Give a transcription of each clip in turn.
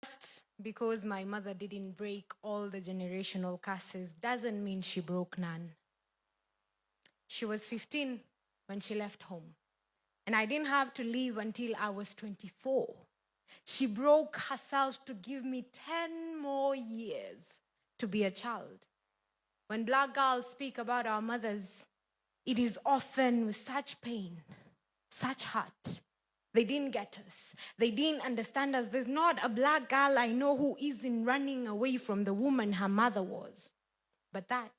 Just because my mother didn't break all the generational curses doesn't mean she broke none. She was 15 when she left home, and I didn't have to leave until I was 24. She broke herself to give me 10 more years to be a child. When Black girls speak about our mothers, it is often with such pain, such hurt. They didn't get us. They didn't understand us. There's not a Black girl I know who isn't running away from the woman her mother was. But that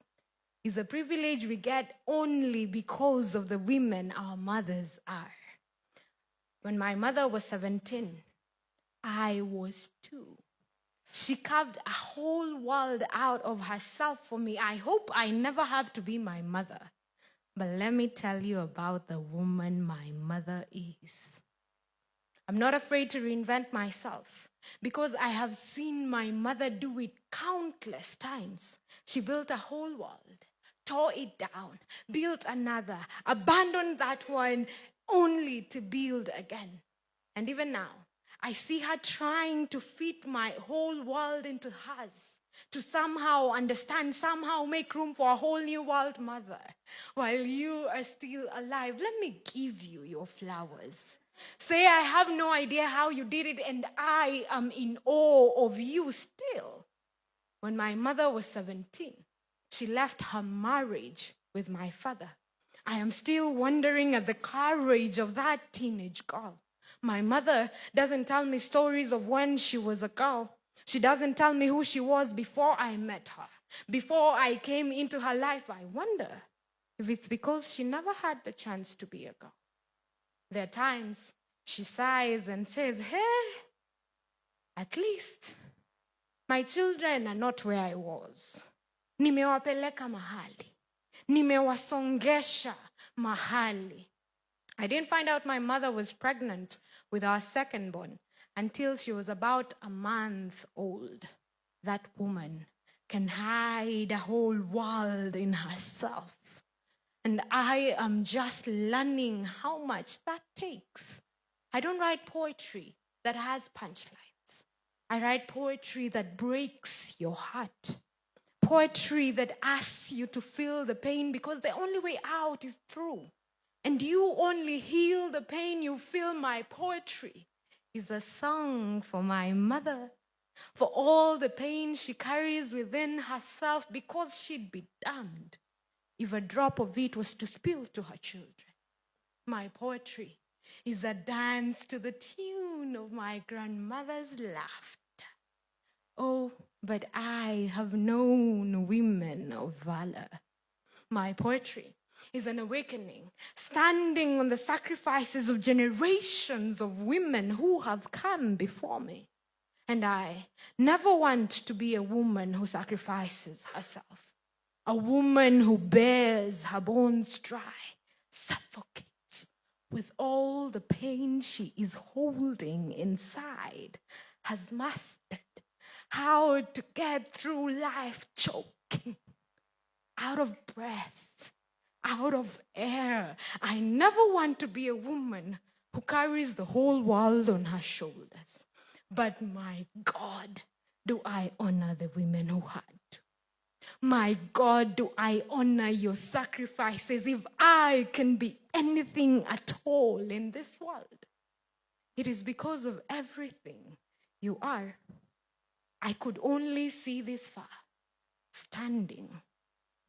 is a privilege we get only because of the women our mothers are. When my mother was 17, I was 2. She carved a whole world out of herself for me. I hope I never have to be my mother. But let me tell you about the woman my mother is. I'm not afraid to reinvent myself because I have seen my mother do it countless times. She built a whole world, tore it down, built another, abandoned that one only to build again. And even now, I see her trying to fit my whole world into hers, to somehow understand, somehow make room for a whole new world, mother. While you are still alive, let me give you your flowers. Say I have no idea how you did it, and I am in awe of you still. When my mother was 17, she left her marriage with my father. I am still wondering at the courage of that teenage girl. My mother doesn't tell me stories of when she was a girl. She doesn't tell me who she was before I met her. Before I came into her life, I wonder if it's because she never had the chance to be a girl. There are times she sighs and says, hey, at least my children are not where I was. Nimewapeleka mahali. Nimewasongesha mahali. I didn't find out my mother was pregnant with our second born until she was about a month old. That woman can hide a whole world in herself. And I am just learning how much that takes. I don't write poetry that has punchlines. I write poetry that breaks your heart. Poetry that asks you to feel the pain because the only way out is through. And you only heal the pain you feel. My poetry is a song for my mother, for all the pain she carries within herself because she'd be damned if a drop of it was to spill to her children. My poetry is a dance to the tune of my grandmother's laughter. Oh, but I have known women of valor. My poetry is an awakening, standing on the sacrifices of generations of women who have come before me. And I never want to be a woman who sacrifices herself. A woman who bears her bones dry, suffocates with all the pain she is holding inside, has mastered how to get through life choking, out of breath, out of air. I never want to be a woman who carries the whole world on her shoulders. But my God, do I honor the women who had to. My God, do I honor your sacrifices if I can be anything at all in this world. It is because of everything you are. I could only see this far, standing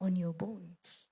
on your bones.